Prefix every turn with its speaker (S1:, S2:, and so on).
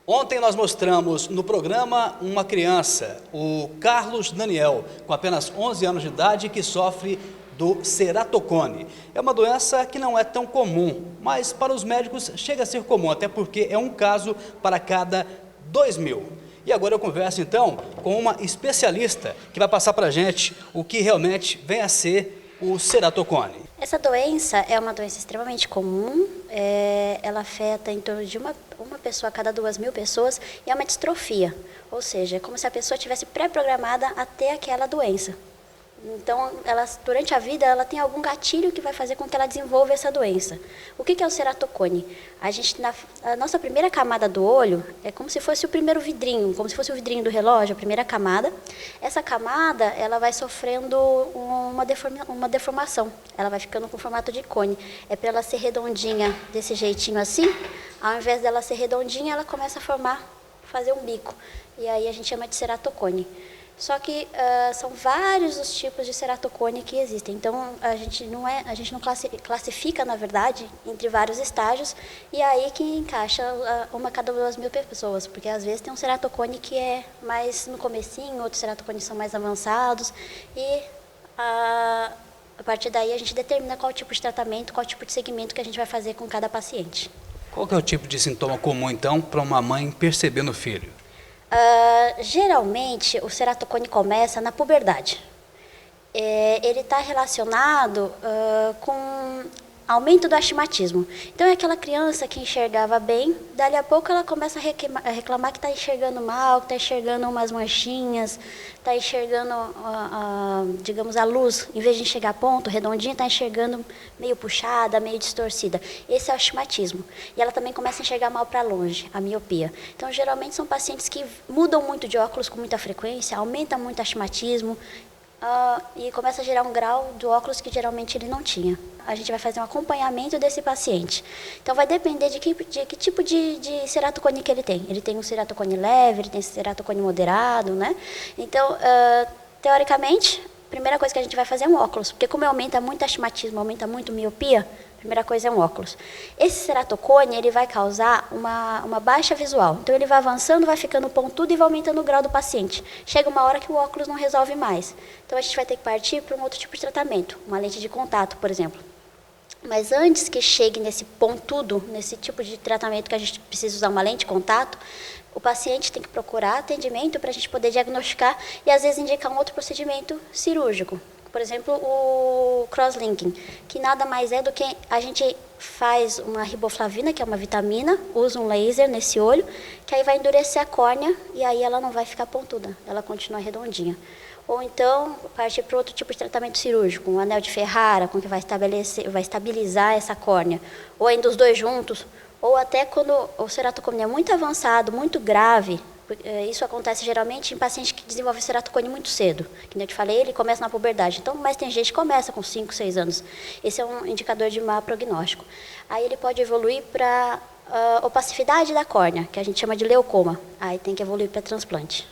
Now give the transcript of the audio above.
S1: Ontem nós mostramos no programa uma criança, o Carlos Daniel, com apenas 11 anos de idade, que sofre do ceratocone. É uma doença que não é tão comum, mas para os médicos chega a ser comum, até porque é um caso para cada 2.000. E agora eu converso então com uma especialista que vai passar para a gente o que realmente vem a ser o ceratocone.
S2: Essa doença é uma doença extremamente comum, ela afeta em torno de uma pessoa a cada 2.000 pessoas e é uma distrofia, ou seja, é como se a pessoa tivesse pré-programada até aquela doença. Então, durante a vida, ela tem algum gatilho que vai fazer com que ela desenvolva essa doença. O que é o ceratocone? A nossa primeira camada do olho é como se fosse o primeiro vidrinho, como se fosse o vidrinho do relógio, a primeira camada. Essa camada, ela vai sofrendo uma deformação, ela vai ficando com formato de cone. É para ela ser redondinha desse jeitinho assim, ao invés dela ser redondinha, ela começa a fazer um bico. E aí a gente chama de ceratocone. Só que são vários os tipos de ceratocone que existem. Então, a gente não classifica, na verdade, entre vários estágios, e aí que encaixa uma a cada 2.000 pessoas, porque às vezes tem um ceratocone que é mais no comecinho, outros ceratocones são mais avançados, e a partir daí a gente determina qual tipo de tratamento, qual tipo de segmento que a gente vai fazer com cada paciente.
S1: Qual que é o tipo de sintoma comum, então, para uma mãe perceber no filho?
S2: Geralmente, o ceratocone começa na puberdade. Ele está relacionado com aumento do astigmatismo. Então, é aquela criança que enxergava bem, dali a pouco ela começa a reclamar que está enxergando mal, que está enxergando umas manchinhas, está enxergando, digamos, a luz, em vez de enxergar ponto, redondinha, está enxergando meio puxada, meio distorcida. Esse é o astigmatismo. E ela também começa a enxergar mal para longe, a miopia. Então, geralmente, são pacientes que mudam muito de óculos com muita frequência, aumenta muito o astigmatismo, e começa a gerar um grau do óculos que geralmente ele não tinha. A gente vai fazer um acompanhamento desse paciente. Então, vai depender de que tipo de ceratocone que ele tem. Ele tem um ceratocone leve, ele tem um ceratocone moderado, né? Então, teoricamente, a primeira coisa que a gente vai fazer é um óculos, porque como aumenta muito astigmatismo, aumenta muito miopia, a primeira coisa é um óculos. Esse ceratocone, ele vai causar uma baixa visual. Então, ele vai avançando, vai ficando pontudo e vai aumentando o grau do paciente. Chega uma hora que o óculos não resolve mais. Então, a gente vai ter que partir para um outro tipo de tratamento, uma lente de contato, por exemplo. Mas antes que chegue nesse pontudo, nesse tipo de tratamento que a gente precisa usar uma lente de contato, o paciente tem que procurar atendimento para a gente poder diagnosticar e, às vezes, indicar um outro procedimento cirúrgico. Por exemplo, o crosslinking, que nada mais é do que a gente faz uma riboflavina, que é uma vitamina, usa um laser nesse olho, que aí vai endurecer a córnea e aí ela não vai ficar pontuda, ela continua redondinha. Ou então, partir para outro tipo de tratamento cirúrgico, um anel de Ferrara, com que vai estabilizar essa córnea. Ou ainda os dois juntos, ou até quando o ceratocone é muito avançado, muito grave. Isso acontece geralmente em pacientes que desenvolvem ceratocone muito cedo. Como eu te falei, ele começa na puberdade. Então, mas tem gente que começa com 5, 6 anos. Esse é um indicador de mau prognóstico. Aí ele pode evoluir para opacidade da córnea, que a gente chama de leucoma. Aí tem que evoluir para transplante.